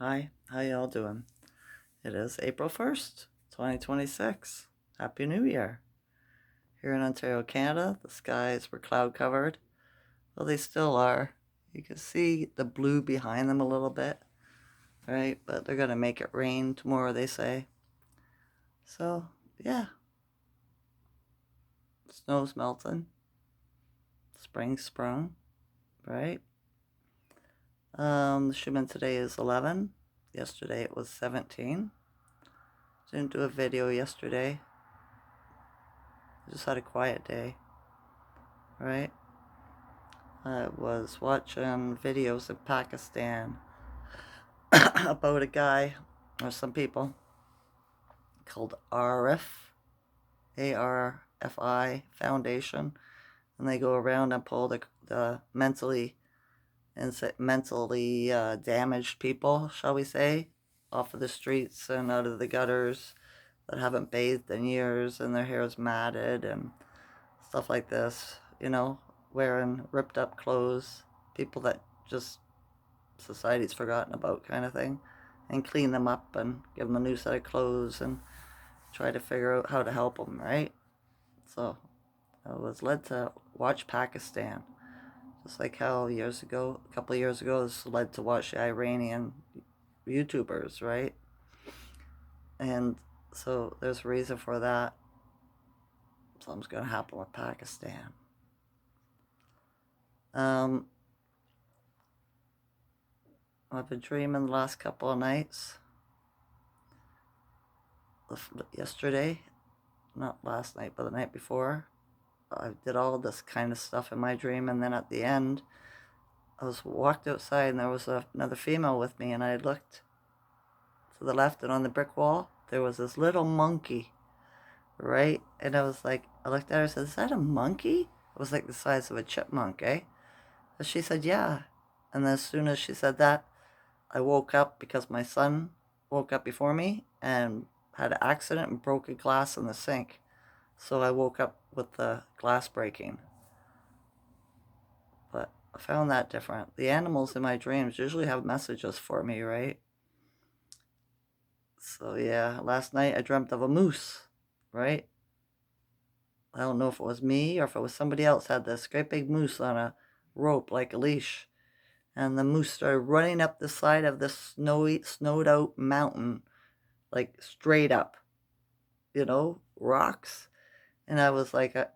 Hi, how y'all doing? It is April 1st, 2026. Happy New Year. Here in Ontario, Canada, the skies were cloud covered. Well, they still are. You can see the blue behind them a little bit, right? But they're going to make it rain tomorrow, they say. So, yeah, snow's melting. Spring's sprung, right? The Schuman today is 11. Yesterday it was 17. Didn't do a video yesterday. Just had a quiet day, right? I was watching videos in Pakistan about a guy or some people called ARFI Foundation, and they go around and pull the mentally damaged people, shall we say, off of the streets and out of the gutters that haven't bathed in years and their hair is matted and stuff like this, wearing ripped up clothes, people that just society's forgotten about kind of thing, and clean them up and give them a new set of clothes and try to figure out how to help them, right? So I was led to watch Pakistan, just like how a couple of years ago, I was led to watch the Iranian YouTubers, right? And so there's a reason for that. Something's going to happen with Pakistan. I've been dreaming the last couple of nights. Yesterday, not last night, but the night before, I did all this kind of stuff in my dream, and then at the end, I walked outside, and there was another female with me, and I looked to the left, and on the brick wall, there was this little monkey, right? And I was like, I looked at her and said, "Is that a monkey?" It was like the size of a chipmunk, eh? And she said, "Yeah." And then as soon as she said that, I woke up because my son woke up before me and had an accident and broke a glass in the sink. So I woke up with the glass breaking. But I found that different. The animals in my dreams usually have messages for me, right? So yeah, last night I dreamt of a moose, right? I don't know if it was me or if it was somebody else had this great big moose on a rope like a leash. And the moose started running up the side of this snowed out mountain, like straight up, rocks. And I was like, I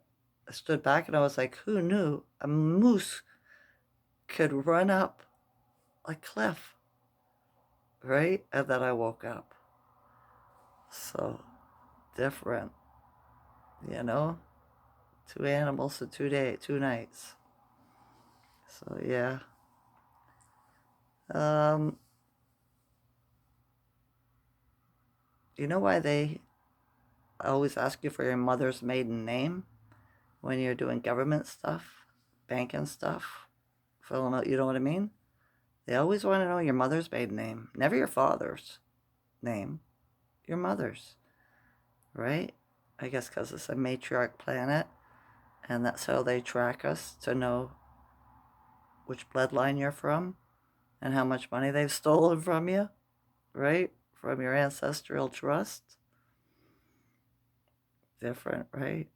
stood back and I was like, who knew a moose could run up a cliff, right? And then I woke up. So different, you know? Two animals in 2 nights. So yeah. Um, you know why they always ask you for your mother's maiden name when you're doing government stuff, banking stuff, filling out, you know what I mean? They always want to know your mother's maiden name, never your father's name, your mother's, right? I guess because it's a matriarch planet, and that's how they track us to know which bloodline you're from and how much money they've stolen from you, right? From your ancestral trust. Different, right?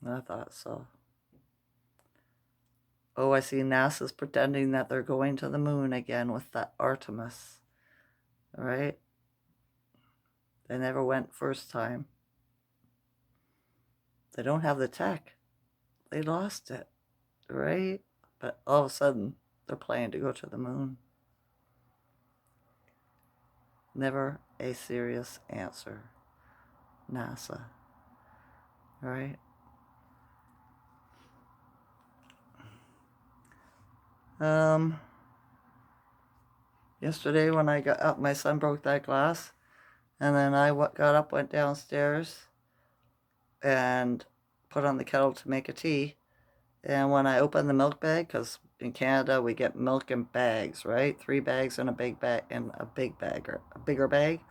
I thought so. Oh, I see NASA's pretending that they're going to the moon again with that Artemis, right? They never went first time. They don't have the tech. They lost it, right? But all of a sudden, they're planning to go to the moon. Never a serious answer. NASA, right? Yesterday when I got up, my son broke that glass, and then I got up, went downstairs, and put on the kettle to make a tea. And when I opened the milk bag, because in Canada we get milk in bags, right? 3 bags in a big bag, or a bigger bag.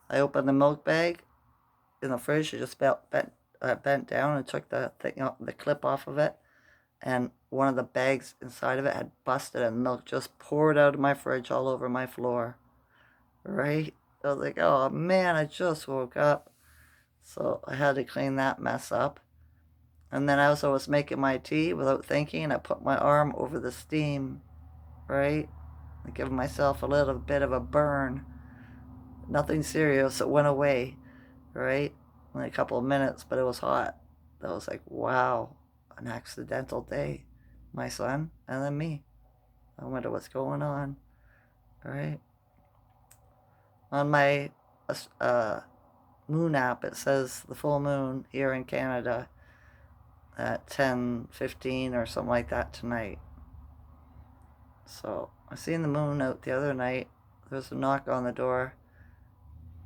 I opened the milk bag in the fridge. I just bent down and took the clip off of it, and one of the bags inside of it had busted, and milk just poured out of my fridge all over my floor. right? I was like, oh man, I just woke up. So I had to clean that mess up. And then I also was making my tea without thinking. I put my arm over the steam, right? I give myself a little bit of a burn. Nothing serious. It went away, right? In a couple of minutes, but it was hot. I was like, wow, an accidental day. My son and then me. I wonder what's going on, right? On my uh, moon app, it says the full moon here in Canada at 10:15 or something like that tonight. So I seen the moon out the other night. There was a knock on the door,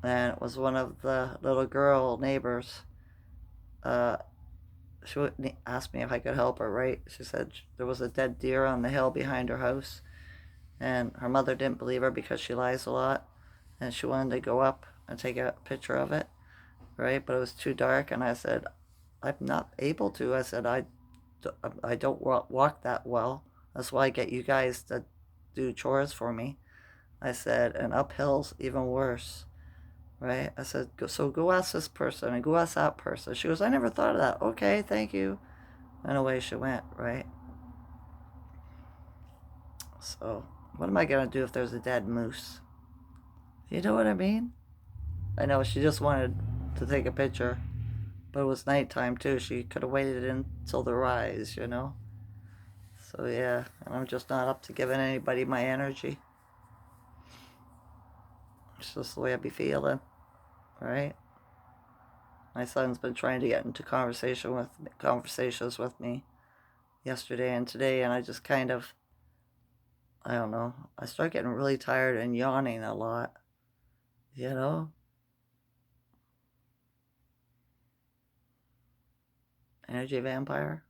and it was one of the little girl neighbors. Uh, she asked me if I could help her. Right? She said there was a dead deer on the hill behind her house, and her mother didn't believe her because she lies a lot, and she wanted to go up and take a picture of it. Right? But it was too dark, and I said I'm not able to. I said I don't walk that well. That's why I get you guys to do chores for me. I said, and uphill's even worse, right? I said, so go ask this person and go ask that person. She goes, I never thought of that. Okay, thank you. And away she went, right? So, what am I going to do if there's a dead moose? You know what I mean? I know she just wanted to take a picture, but it was nighttime too. She could have waited until the rise, you know? So, yeah, and I'm just not up to giving anybody my energy. It's just the way I be feeling, right? My son's been trying to get into conversations with me yesterday and today, and I just kind of, I don't know, I start getting really tired and yawning a lot, you know? Energy vampire?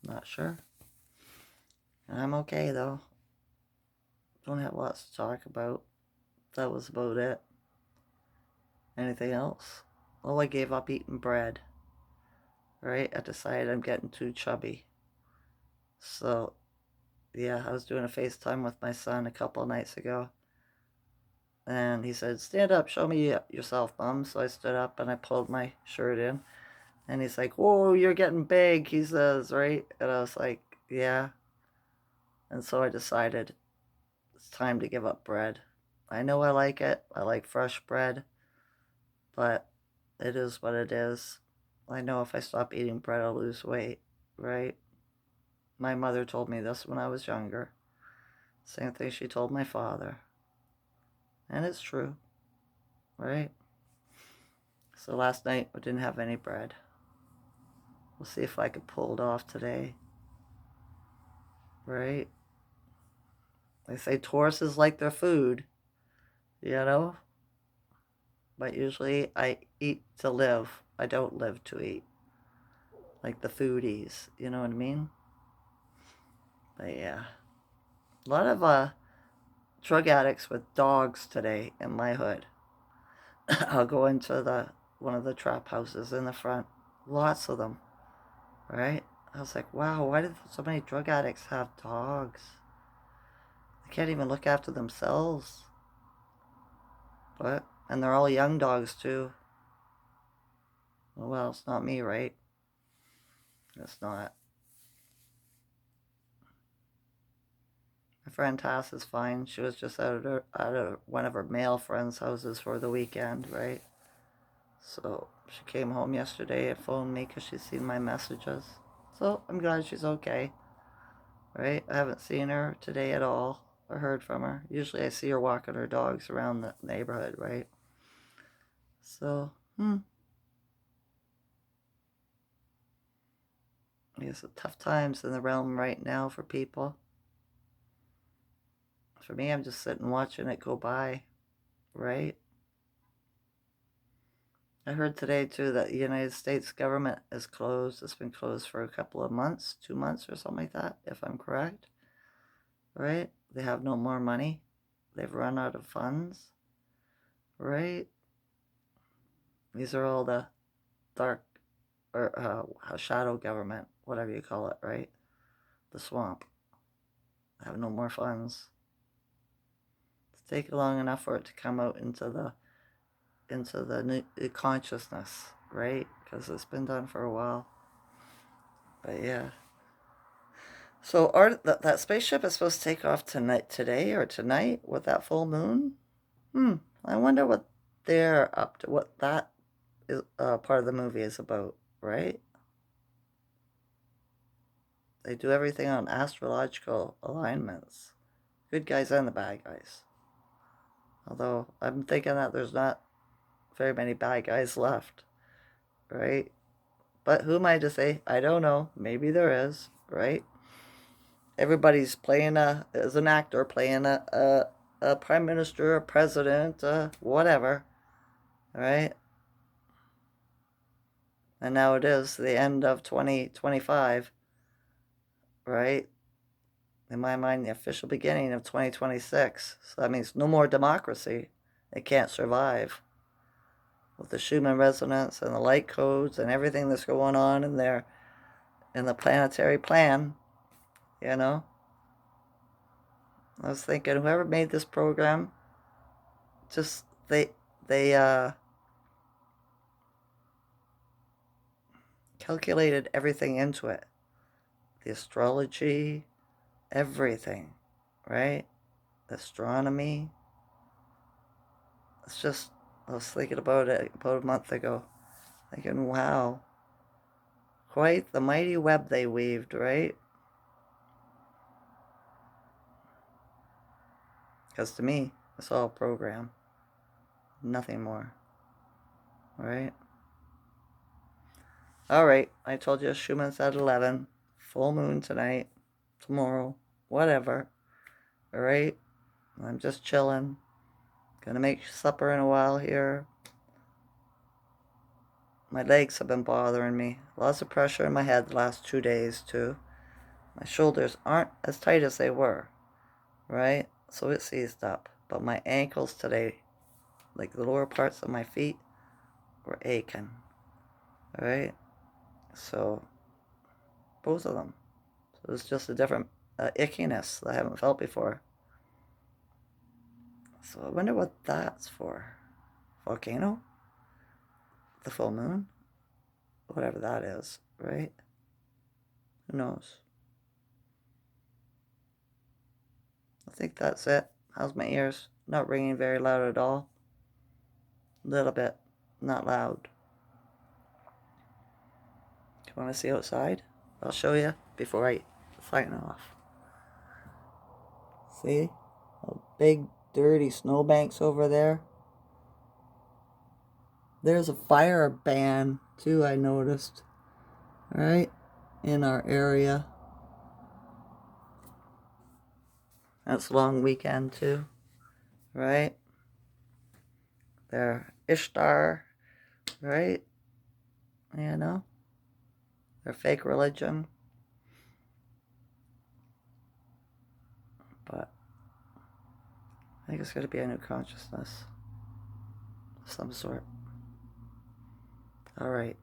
Not sure. I'm okay though. Don't have lots to talk about. That was about it. Anything else? Oh, I gave up eating bread, right? I decided I'm getting too chubby. So, yeah, I was doing a FaceTime with my son a couple of nights ago. And he said, stand up, show me yourself, Mom. So I stood up and I pulled my shirt in. And he's like, whoa, you're getting big, he says, right? And I was like, yeah. And so I decided it's time to give up bread. I know I like it. I like fresh bread. But it is what it is. I know if I stop eating bread, I'll lose weight, right? My mother told me this when I was younger. Same thing she told my father. And it's true, right? So last night we didn't have any bread. We'll see if I can pull it off today, right? They say Tauruses like their food, you know? But usually I eat to live. I don't live to eat. Like the foodies, you know what I mean? But yeah. A lot of drug addicts with dogs today in my hood. I'll go into the one of the trap houses in the front. Lots of them, right? I was like, wow, why did so many drug addicts have dogs? They can't even look after themselves. But and they're all young dogs too. Well, it's not me, right? It's not. My friend Tass is fine. She was just out of one of her male friends' houses for the weekend, right? So she came home yesterday and phoned me because she's seen my messages. So I'm glad she's okay, right? I haven't seen her today at all or heard from her. Usually I see her walking her dogs around the neighborhood, right? So, I guess it's tough times in the realm right now for people. For me, I'm just sitting watching it go by, right? I heard today too that the United States government is closed. It's been closed for a couple of months, 2 months or something like that, if I'm correct. Right? They have no more money. They've run out of funds. Right? These are all the dark or shadow government, whatever you call it, right? The swamp. They have no more funds. It's take long enough for it to come out into the consciousness, right? Because it's been done for a while. But yeah. So that spaceship is supposed to take off today or tonight with that full moon. I wonder what they're up to. What that is part of the movie is about, right? They do everything on astrological alignments. Good guys and the bad guys. Although I'm thinking that there's not very many bad guys left, right? But who am I to say? I don't know. Maybe there is, right? Everybody's playing as an actor, playing a prime minister, a president, whatever, right? And now it is the end of 2025, right? In my mind, the official beginning of 2026. So that means no more democracy. It can't survive. With the Schuman resonance and the light codes and everything that's going on in there in the planetary plan, you know? I was thinking whoever made this program, just they calculated everything into it. The astrology, everything, right? Astronomy. It's just, I was thinking about it about a month ago. Thinking, wow, quite the mighty web they weaved, right? Because to me, it's all a program. Nothing more, right? All right, I told you Schumann's at 11. Full moon tonight, tomorrow, whatever. All right, I'm just chilling. Gonna make supper in a while here. My legs have been bothering me. Lots of pressure in my head the last 2 days, too. My shoulders aren't as tight as they were, right? So it seized up. But my ankles today, like the lower parts of my feet, were aching, right? So, both of them. So it was just a different ickiness that I haven't felt before. So I wonder what that's for. Volcano? The full moon? Whatever that is, right? Who knows? I think that's it. How's my ears? Not ringing very loud at all. A little bit. Not loud. You want to see outside? I'll show you before I sign off. See? Big, dirty snowbanks over there. There's a fire ban, too, I noticed. Right? In our area. That's a long weekend, too. Right? Their Ishtar. Right? You know? Their fake religion. But I think it's going to be a new consciousness of some sort. All right.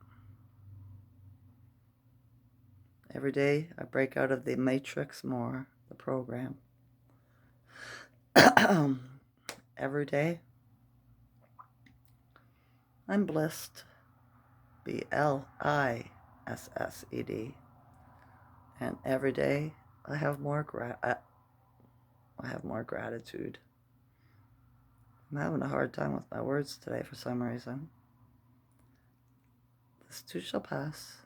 Every day I break out of the matrix more, the program. Every day I'm blissed. BLISSED. And every day I have more gratitude. I'm having a hard time with my words today for some reason. This too shall pass.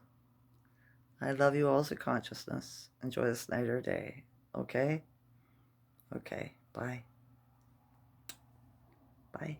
I love you all as a consciousness. Enjoy this night or day. Okay? Okay. Bye. Bye.